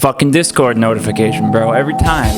Fucking Discord notification, bro. Every time.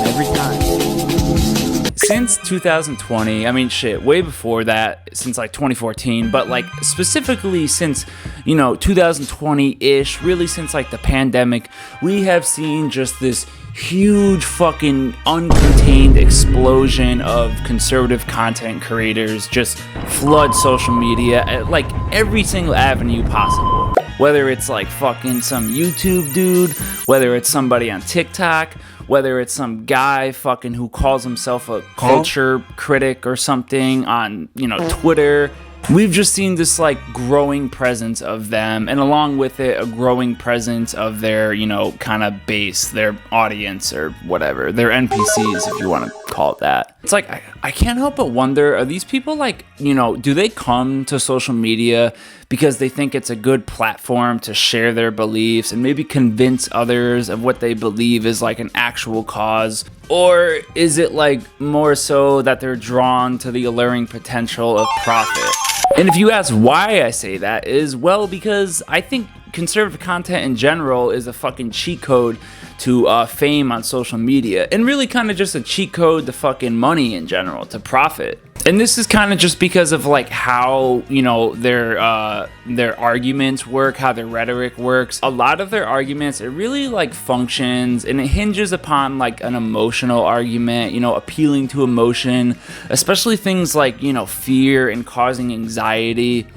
Since 2020, I mean, shit, way before that, since like 2014, but like specifically since, 2020-ish, really since like the pandemic, we have seen just this huge fucking uncontained explosion of conservative content creators just flood social media at like every single avenue possible. Whether it's like fucking some YouTube dude, whether it's somebody on TikTok, whether it's some guy fucking who calls himself a culture critic or something on, Twitter. We've just seen this like growing presence of them, and along with it, a growing presence of their, kind of base, their audience or whatever, their NPCs, if you want to call it that. It's like, I can't help but wonder, are these people like, do they come to social media because they think it's a good platform to share their beliefs and maybe convince others of what they believe is like an actual cause? Or is it like more so that they're drawn to the alluring potential of profit? And if you ask why I say that is, well, because I think conservative content in general is a fucking cheat code to fame on social media, and really kind of just a cheat code to fucking money in general, to profit. And this is kind of just because of like how, their arguments work, how their rhetoric works. A lot of their arguments, it really like functions and it hinges upon like an emotional argument, appealing to emotion, especially things like, fear and causing anxiety.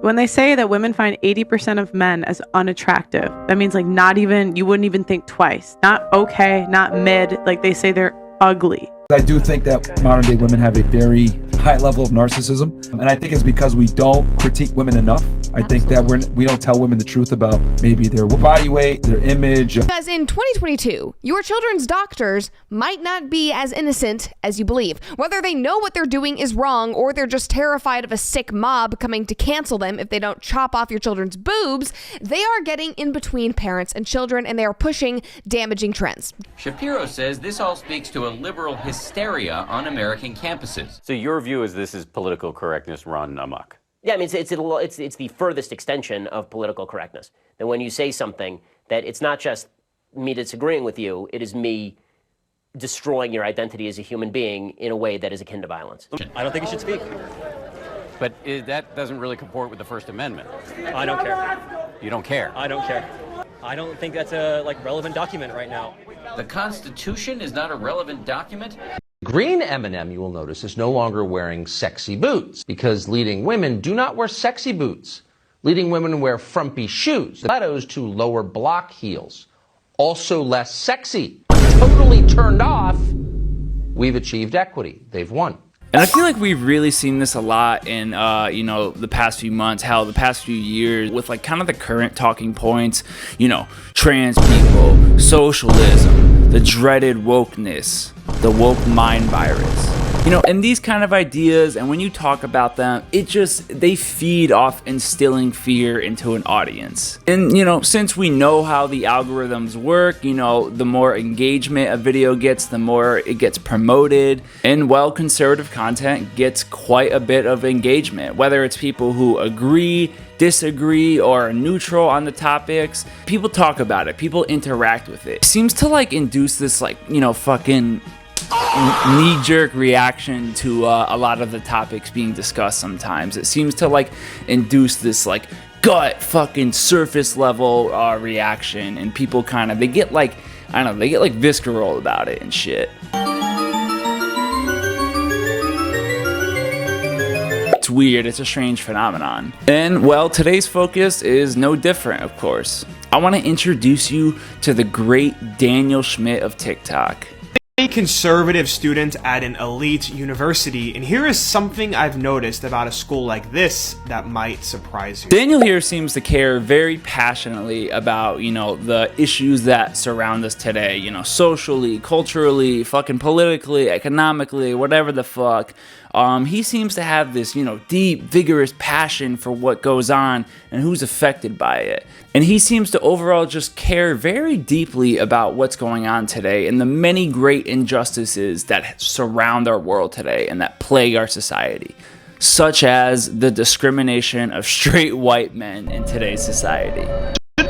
When they say that women find 80% of men as unattractive, that means like not even, you wouldn't even think twice. Not okay, not mid, like they say they're ugly. I do think that modern day women have a very high level of narcissism, and I think it's because we don't critique women enough. I think that we don't tell women the truth about maybe their body weight, their image. Because in 2022, your children's doctors might not be as innocent as you believe. Whether they know what they're doing is wrong or they're just terrified of a sick mob coming to cancel them if they don't chop off your children's boobs, they are getting in between parents and children, and they are pushing damaging trends. Shapiro says this all speaks to a liberal hysteria on American campuses. So your view is this is political correctness run amok? Yeah, I mean, it's the furthest extension of political correctness. That when you say something, that it's not just me disagreeing with you, it is me destroying your identity as a human being in a way that is akin to violence. I don't think you should speak. But that doesn't really comport with the First Amendment. I don't care. You don't care? I don't care. I don't think that's a relevant document right now. The Constitution is not a relevant document? Green M&M, you will notice, is no longer wearing sexy boots because leading women do not wear sexy boots. Leading women wear frumpy shoes, stilettos to lower block heels. Also less sexy. Totally turned off. We've achieved equity. They've won. And I feel like we've really seen this a lot in, the past few months, the past few years with like kind of the current talking points, trans people, socialism, the dreaded wokeness, the woke mind virus. And these kind of ideas, and when you talk about them, they feed off instilling fear into an audience. And, since we know how the algorithms work, the more engagement a video gets, the more it gets promoted. And, conservative content gets quite a bit of engagement, whether it's people who agree, disagree, or are neutral on the topics. People talk about it. People interact with it. It seems to, induce this, fucking knee-jerk reaction to a lot of the topics being discussed sometimes. It seems to induce this gut fucking surface level reaction, and people they get visceral about it and shit. It's weird. It's a strange phenomenon. And today's focus is no different, of course. I want to introduce you to the great Daniel Schmidt of TikTok. A conservative student at an elite university, and here is something I've noticed about a school like this that might surprise you. Daniel here seems to care very passionately about, the issues that surround us today, socially, culturally, fucking politically, economically, whatever the fuck. He seems to have this, deep, vigorous passion for what goes on and who's affected by it. And he seems to overall just care very deeply about what's going on today and the many great injustices that surround our world today and that plague our society, such as the discrimination of straight white men in today's society.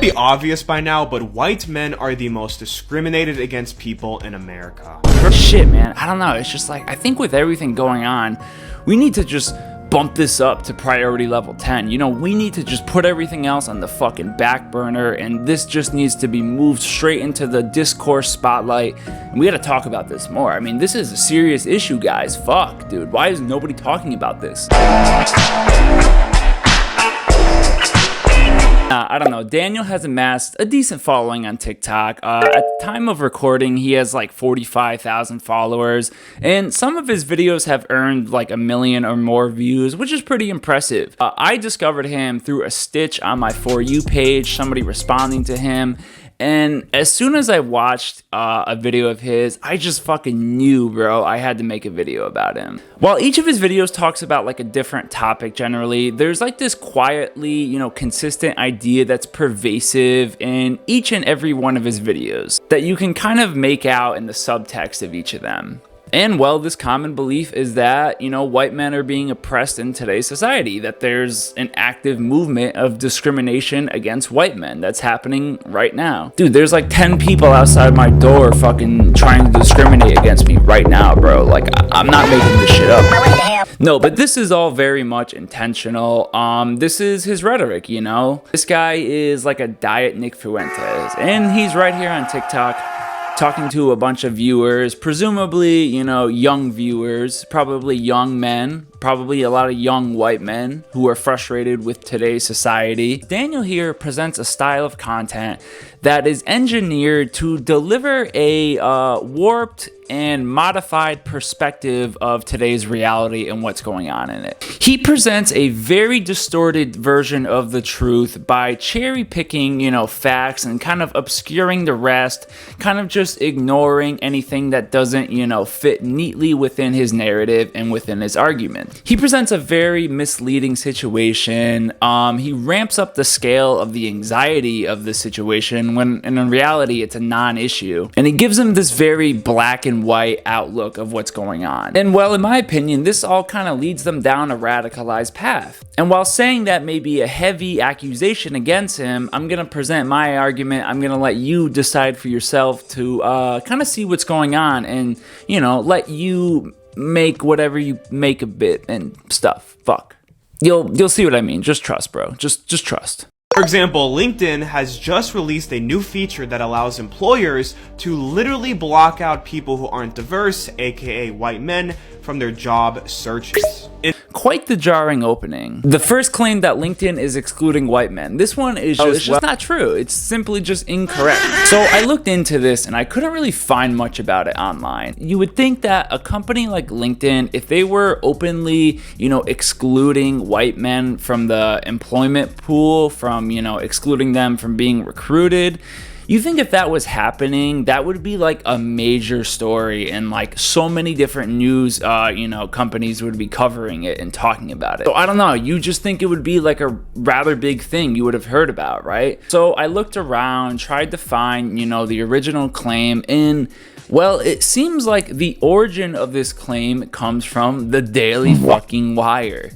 might be obvious by now, but white men are the most discriminated against people in America. Shit, man, I don't know. It's just like, I think with everything going on, we need to just bump this up to priority level 10. You know, we need to just put everything else on the fucking back burner, and this just needs to be moved straight into the discourse spotlight. And we gotta talk about this more. I mean, this is a serious issue, guys. Fuck, dude. Why is nobody talking about this? I don't know. Daniel has amassed a decent following on TikTok. At the time of recording, he has like 45,000 followers, and some of his videos have earned like 1 million or more views, which is pretty impressive. I discovered him through a stitch on my For You page, somebody responding to him. And as soon as I watched a video of his, I just fucking knew, bro, I had to make a video about him. While each of his videos talks about like a different topic generally, there's like this quietly, you know, consistent idea that's pervasive in each and every one of his videos that you can kind of make out in the subtext of each of them. And well, this common belief is that, you know, white men are being oppressed in today's society, that there's an active movement of discrimination against white men that's happening right now. Dude, there's like 10 people outside my door fucking trying to discriminate against me right now, bro. Like, I'm not making this shit up. No, but this is all very much intentional. This is his rhetoric, you know? This guy is like a diet Nick Fuentes, and he's right here on TikTok talking to a bunch of viewers, presumably, you know, young viewers, probably young men, probably a lot of young white men who are frustrated with today's society. Daniel here presents a style of content that is engineered to deliver a warped and modified perspective of today's reality and what's going on in it. He presents a very distorted version of the truth by cherry picking, you know, facts and kind of obscuring the rest, kind of just ignoring anything that doesn't, you know, fit neatly within his narrative and within his argument. He presents a very misleading situation. He ramps up the scale of the anxiety of the situation when in reality it's a non-issue. And he gives him this very black and white outlook of what's going on. And well, in my opinion, this all kind of leads them down a radicalized path. And while saying that may be a heavy accusation against him, I'm going to present my argument. I'm going to let you decide for yourself to kind of see what's going on and, you know, let you make whatever you make of it and stuff. Fuck. You'll see what I mean. Just trust, bro. Just trust. For example, LinkedIn has just released a new feature that allows employers to literally block out people who aren't diverse, aka white men, from their job searches. Quite the jarring opening. The first claim that LinkedIn is excluding white men. This one is just not true. It's simply just incorrect. So I looked into this and I couldn't really find much about it online. You would think that a company like LinkedIn, if they were openly, you know, excluding white men from the employment pool, from, you know, excluding them from being recruited, you think if that was happening, that would be like a major story and like so many different news, you know, companies would be covering it and talking about it. So I don't know, you just think it would be like a rather big thing you would have heard about, right? So I looked around, tried to find, you know, the original claim, and well, it seems like the origin of this claim comes from the Daily fucking Wire.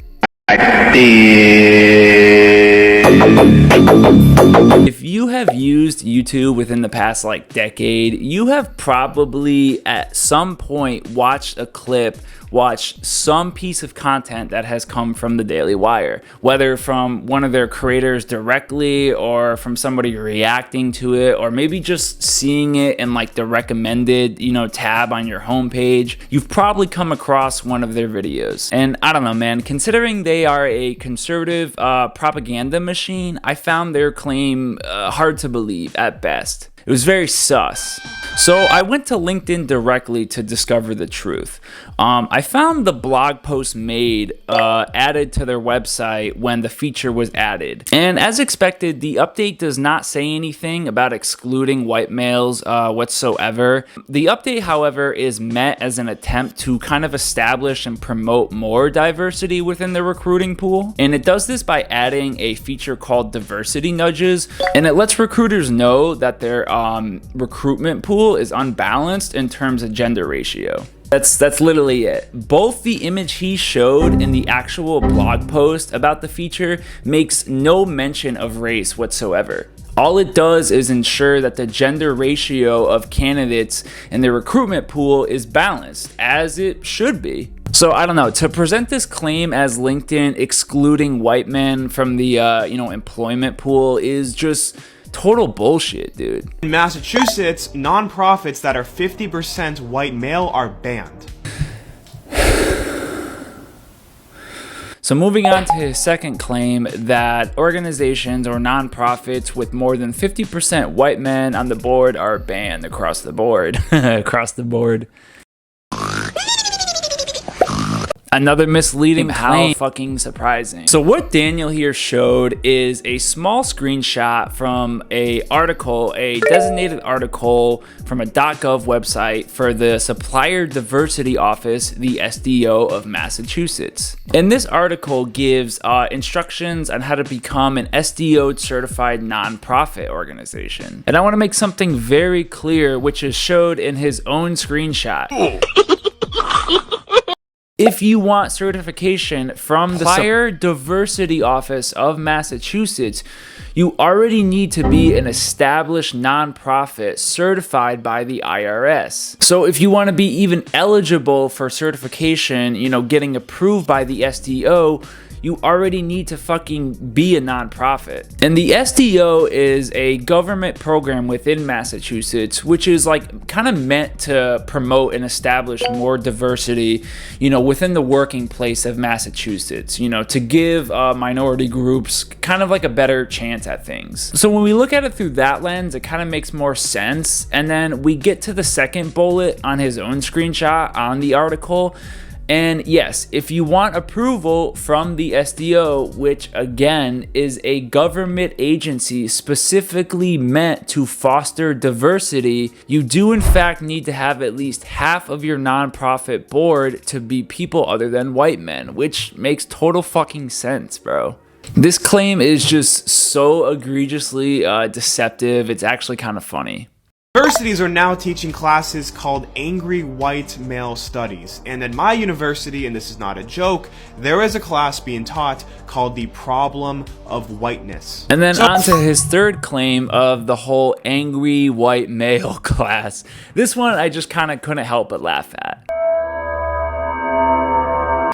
If you have used YouTube within the past like decade, you have probably at some point watched a clip, watched some piece of content that has come from the Daily Wire, whether from one of their creators directly or from somebody reacting to it, or maybe just seeing it in like the recommended, you know, tab on your homepage. You've probably come across one of their videos. And I don't know, man, considering they are a conservative propaganda machine, I found their claim hard to believe at best. It was very sus. So I went to LinkedIn directly to discover the truth. I found the blog post made added to their website when the feature was added. And as expected, the update does not say anything about excluding white males whatsoever. The update, however, is meant as an attempt to kind of establish and promote more diversity within the recruiting pool. And it does this by adding a feature called diversity nudges. And it lets recruiters know that their recruitment pool is unbalanced in terms of gender ratio. That's literally it. Both the image he showed in the actual blog post about the feature makes no mention of race whatsoever. All it does is ensure that the gender ratio of candidates in the recruitment pool is balanced, as it should be. So I don't know, to present this claim as LinkedIn excluding white men from the employment pool is just total bullshit, dude. In Massachusetts, nonprofits that are 50% white male are banned. So moving on to his second claim that organizations or nonprofits with more than 50% white men on the board are banned across the board. Across the board. Another misleading claim. How fucking surprising. So what Daniel here showed is a small screenshot from a designated article from a .gov website for the Supplier Diversity Office, the SDO of Massachusetts. And this article gives instructions on how to become an SDO certified nonprofit organization. And I want to make something very clear, which is showed in his own screenshot. If you want certification from the Supplier Diversity Office of Massachusetts, you already need to be an established nonprofit certified by the IRS. So if you want to be even eligible for certification, getting approved by the SDO, you already need to fucking be a nonprofit. And the SDO is a government program within Massachusetts, which is like kind of meant to promote and establish more diversity, within the working place of Massachusetts, to give minority groups kind of like a better chance at things. So when we look at it through that lens, it kind of makes more sense. And then we get to the second bullet on his own screenshot on the article. And yes, if you want approval from the SDO, which again is a government agency specifically meant to foster diversity, you do in fact need to have at least half of your nonprofit board to be people other than white men, which makes total fucking sense, bro. This claim is just so egregiously deceptive, it's actually kind of funny. Universities are now teaching classes called Angry White Male Studies, and at my university, and this is not a joke, there is a class being taught called The Problem of Whiteness. And then on to his third claim of the whole angry white male class. This one I just kind of couldn't help but laugh at.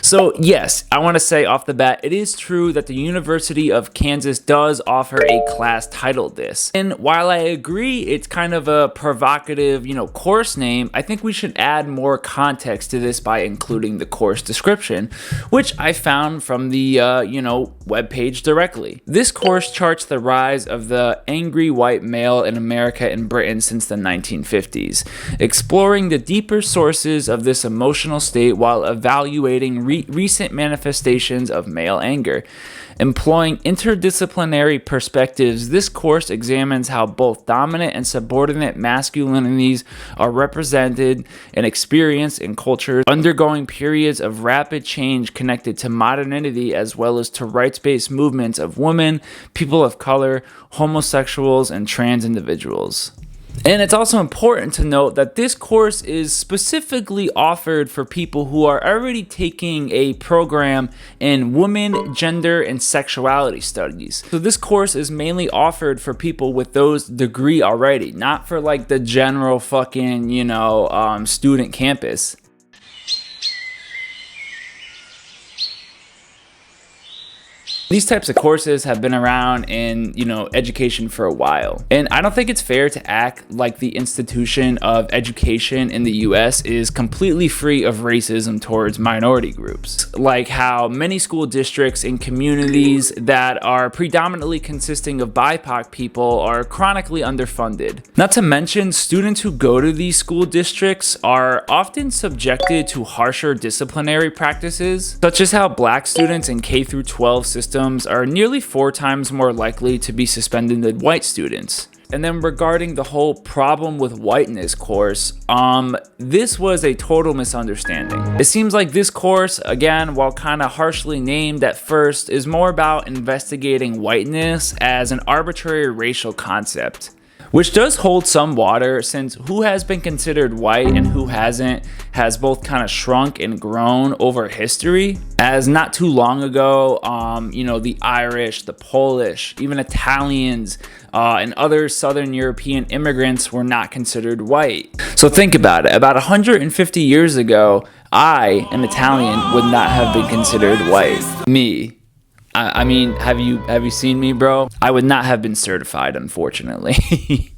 So yes, I want to say off the bat, it is true that the University of Kansas does offer a class titled this. And while I agree it's kind of a provocative, course name, I think we should add more context to this by including the course description, which I found from the, webpage directly. This course charts the rise of the angry white male in America and Britain since the 1950s, exploring the deeper sources of this emotional state while evaluating recent manifestations of male anger. Employing interdisciplinary perspectives, this course examines how both dominant and subordinate masculinities are represented and experienced in cultures undergoing periods of rapid change connected to modernity as well as to rights-based movements of women, people of color, homosexuals, and trans individuals. And it's also important to note that this course is specifically offered for people who are already taking a program in women, gender, and sexuality studies. So this course is mainly offered for people with those degree already, not for like the general fucking, student campus. These types of courses have been around in, education for a while. And I don't think it's fair to act like the institution of education in the US is completely free of racism towards minority groups. Like how many school districts in communities that are predominantly consisting of BIPOC people are chronically underfunded. Not to mention, students who go to these school districts are often subjected to harsher disciplinary practices, such as how black students in K-12 systems are nearly 4 times more likely to be suspended than white students. And then regarding the whole problem with whiteness course, this was a total misunderstanding. It seems like this course, again, while kind of harshly named at first, is more about investigating whiteness as an arbitrary racial concept. which does hold some water since who has been considered white and who hasn't has both kind of shrunk and grown over history. As not too long ago, you know, the Irish, the Polish, even Italians, and other Southern European immigrants were not considered white. So think about it. About 150 years ago, I, an Italian, would not have been considered white. Me. I mean, have you seen me, bro? I would not have been certified, unfortunately.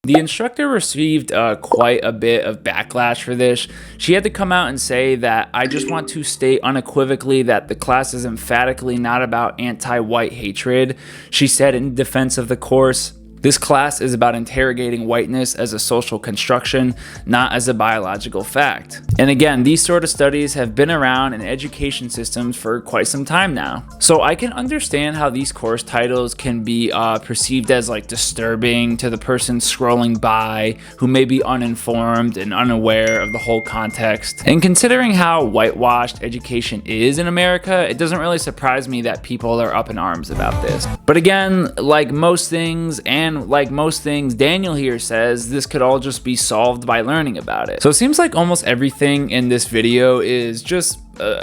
The instructor received quite a bit of backlash for this. She had to come out and say that, "I just want to state unequivocally that the class is emphatically not about anti-white hatred," she said in defense of the course. This class is about interrogating whiteness as a social construction, not as a biological fact. And again, these sort of studies have been around in education systems for quite some time now. So I can understand how these course titles can be perceived as like disturbing to the person scrolling by who may be uninformed and unaware of the whole context. And considering how whitewashed education is in America, it doesn't really surprise me that people are up in arms about this. But again, like most things, Daniel here says this could all just be solved by learning about it. So it seems like almost everything in this video is just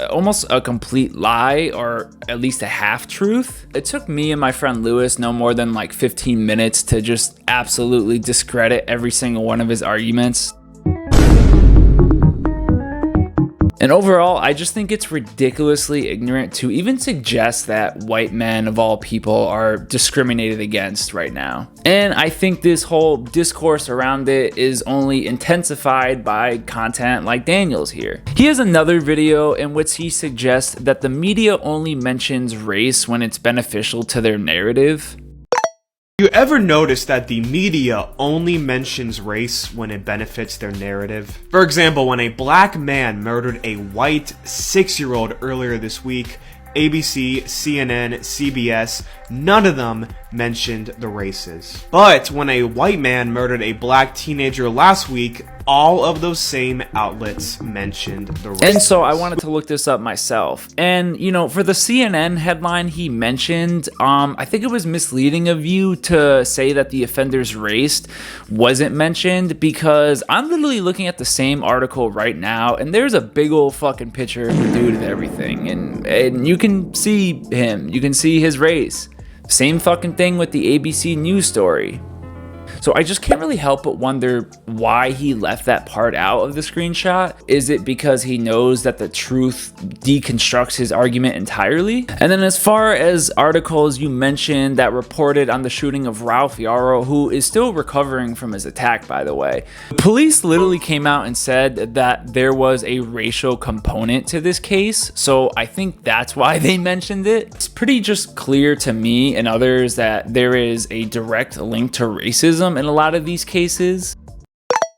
almost a complete lie, or at least a half-truth. It took me and my friend Lewis no more than like 15 minutes to just absolutely discredit every single one of his arguments. And overall, I just think it's ridiculously ignorant to even suggest that white men of all people are discriminated against right now. And I think this whole discourse around it is only intensified by content like Daniel's here. He has another video in which he suggests that the media only mentions race when it's beneficial to their narrative. You ever notice that the media only mentions race when it benefits their narrative? For example, when a black man murdered a white 6-year-old earlier this week, ABC, CNN, CBS, none of them mentioned the races. But when a white man murdered a black teenager last week, all of those same outlets mentioned the races. And so I wanted to look this up myself. And, you know, for the CNN headline he mentioned, I think it was misleading of you to say that the offender's race wasn't mentioned, because I'm literally looking at the same article right now, and there's a big old fucking picture of the dude and everything. And you can see him. You can see his race. Same fucking thing with the ABC News story. So I just can't really help but wonder why he left that part out of the screenshot. Is it because he knows that the truth deconstructs his argument entirely? And then as far as articles you mentioned that reported on the shooting of Ralph Yarrow, who is still recovering from his attack, by the way, police literally came out and said that there was a racial component to this case. So I think that's why they mentioned it. It's pretty just clear to me and others that there is a direct link to racism in a lot of these cases.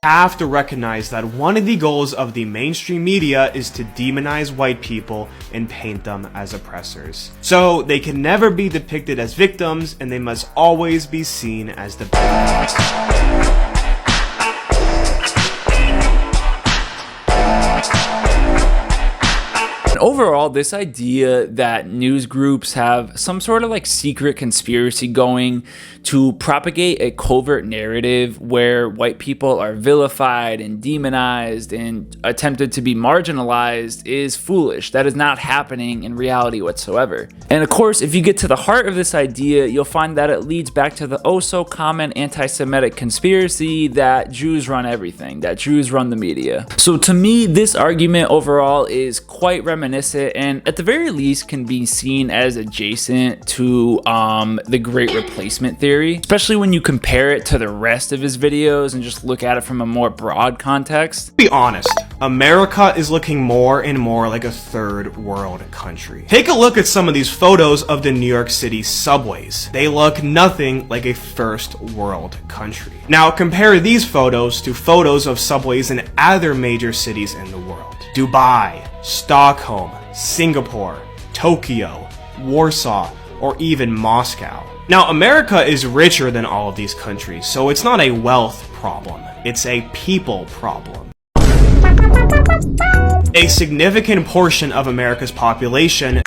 Have to recognize that one of the goals of the mainstream media is to demonize white people and paint them as oppressors. So they can never be depicted as victims, and they must always be seen as the bad guys. Overall, this idea that news groups have some sort of like secret conspiracy going to propagate a covert narrative where white people are vilified and demonized and attempted to be marginalized is foolish. That is not happening in reality whatsoever. And of course, if you get to the heart of this idea, you'll find that it leads back to the oh so common anti-Semitic conspiracy that Jews run everything, that Jews run the media. So to me, this argument overall is quite reminiscent and at the very least can be seen as adjacent to the Great Replacement theory, especially when you compare it to the rest of his videos and just look at it from a more broad context. Be honest, America is looking more and more like a third world country. Take a look at some of these photos of the New York City subways. They look nothing like a first world country. Now compare these photos to photos of subways in other major cities in the world. Dubai, Stockholm, Singapore, Tokyo, Warsaw, or even Moscow. Now, America is richer than all of these countries, so it's not a wealth problem, it's a people problem. A significant portion of America's population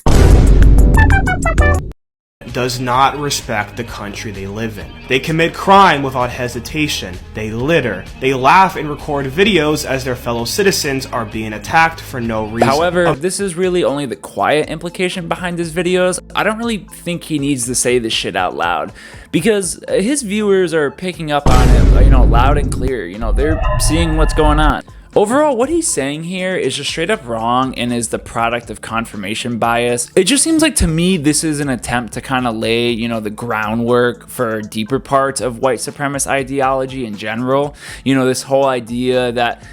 does not respect the country they live in. They commit crime without hesitation. They litter. They laugh and record videos as their fellow citizens are being attacked for no reason. However, this is really only the quiet implication behind his videos. I don't really think he needs to say this shit out loud, because his viewers are picking up on it, loud and clear. They're seeing what's going on. Overall, what he's saying here is just straight up wrong and is the product of confirmation bias. It just seems like to me this is an attempt to kind of lay, the groundwork for deeper parts of white supremacist ideology in general. This whole idea that,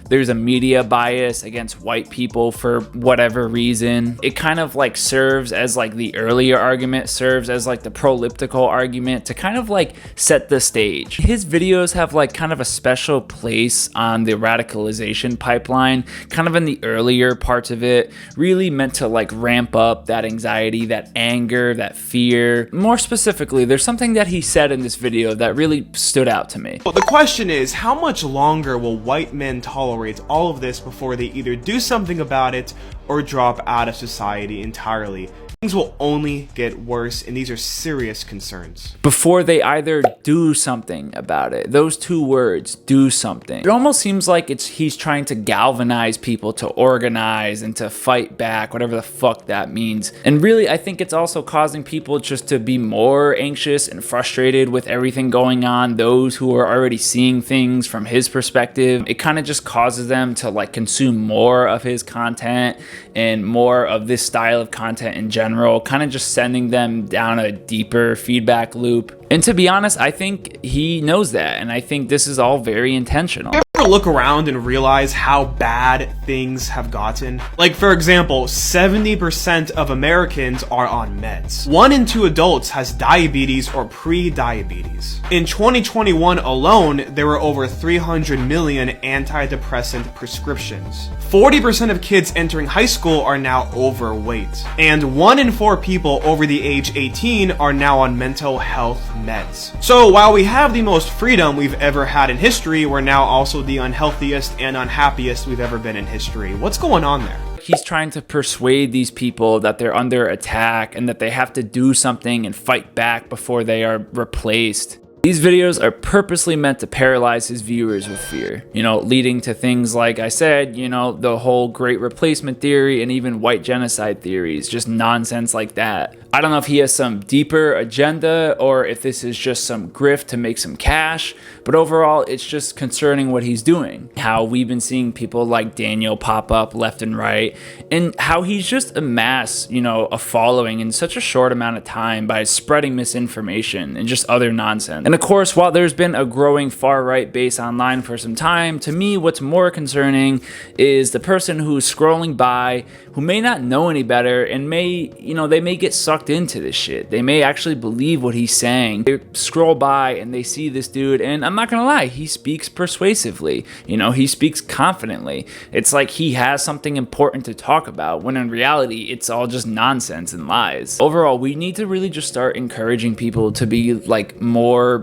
there's a media bias against white people for whatever reason. It kind of like serves as like the earlier argument, serves as like the proleptical argument to kind of like set the stage. His videos have like kind of a special place on the radicalization pipeline, kind of in the earlier parts of it, really meant to like ramp up that anxiety, that anger, that fear. More specifically, there's something that he said in this video that really stood out to me. Well, the question is, how much longer will white men tolerate all of this before they either do something about it or drop out of society entirely? Things will only get worse, and these are serious concerns. Before they either do something about it. Those two words, do something. It almost seems like he's trying to galvanize people to organize and to fight back, whatever the fuck that means. And really, I think it's also causing people just to be more anxious and frustrated with everything going on. Those who are already seeing things from his perspective, it kind of just causes them to like consume more of his content and more of this style of content in general, kind of just sending them down a deeper feedback loop. And to be honest, I think he knows that, and I think this is all very intentional. You ever look around and realize how bad things have gotten? Like, for example, 70% of Americans are on meds. 1 in 2 adults has diabetes or pre-diabetes. In 2021 alone, there were over 300 million antidepressant prescriptions. 40% of kids entering high school are now overweight. And 1 in 4 people over the age 18 are now on mental health meds. So while we have the most freedom we've ever had in history, we're now also the unhealthiest and unhappiest we've ever been in history. What's going on there? He's trying to persuade these people that they're under attack and that they have to do something and fight back before they are replaced. These videos are purposely meant to paralyze his viewers with fear, leading to things like I said, the whole great replacement theory and even white genocide theories, just nonsense like that. I don't know if he has some deeper agenda or if this is just some grift to make some cash, but overall, it's just concerning what he's doing. How we've been seeing people like Daniel pop up left and right, and how he's just amassed, a following in such a short amount of time by spreading misinformation and just other nonsense. And of course, while there's been a growing far-right base online for some time, to me, what's more concerning is the person who's scrolling by, who may not know any better and may, they may get sucked into this shit. They may actually believe what he's saying. They scroll by and they see this dude, and I'm not gonna lie, he speaks persuasively. He speaks confidently. It's like he has something important to talk about, when in reality, it's all just nonsense and lies. Overall, we need to really just start encouraging people to be like more,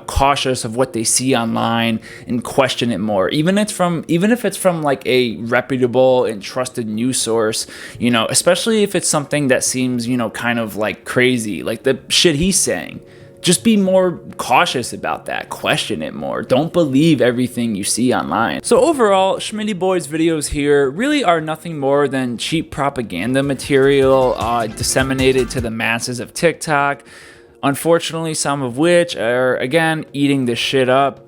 cautious of what they see online and question it more. Even if it's from like a reputable and trusted news source, especially if it's something that seems, kind of like crazy, like the shit he's saying. Just be more cautious about that. Question it more. Don't believe everything you see online. So overall, Schmitty Boy's videos here really are nothing more than cheap propaganda material disseminated to the masses of TikTok. Unfortunately, some of which are, again, eating this shit up,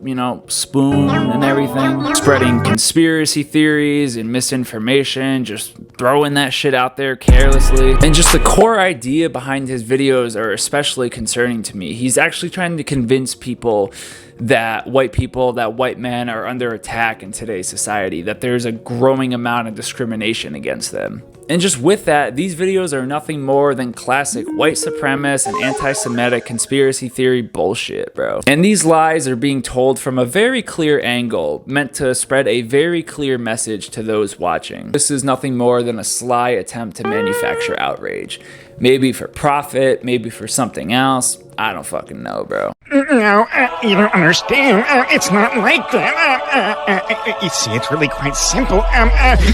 spoon and everything. Spreading conspiracy theories and misinformation, just throwing that shit out there carelessly. And just the core idea behind his videos are especially concerning to me. He's actually trying to convince people that white men are under attack in today's society, that there's a growing amount of discrimination against them. And just with that, these videos are nothing more than classic white supremacist and anti-Semitic conspiracy theory bullshit, bro. And these lies are being told from a very clear angle, meant to spread a very clear message to those watching. This is nothing more than a sly attempt to manufacture outrage. Maybe for profit, maybe for something else. I don't fucking know, bro. No, you don't understand. It's not like that. You see, it's really quite simple.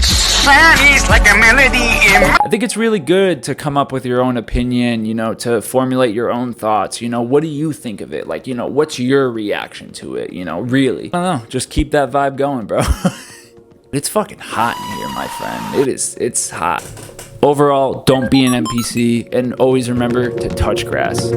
Sounds like a melody in I think it's really good to come up with your own opinion, you know, to formulate your own thoughts. You know, what do you think of it? Like, you know, what's your reaction to it? You know, really. I don't know. Just keep that vibe going, bro. It's fucking hot in here, my friend. It's hot. Overall, don't be an NPC, and always remember to touch grass.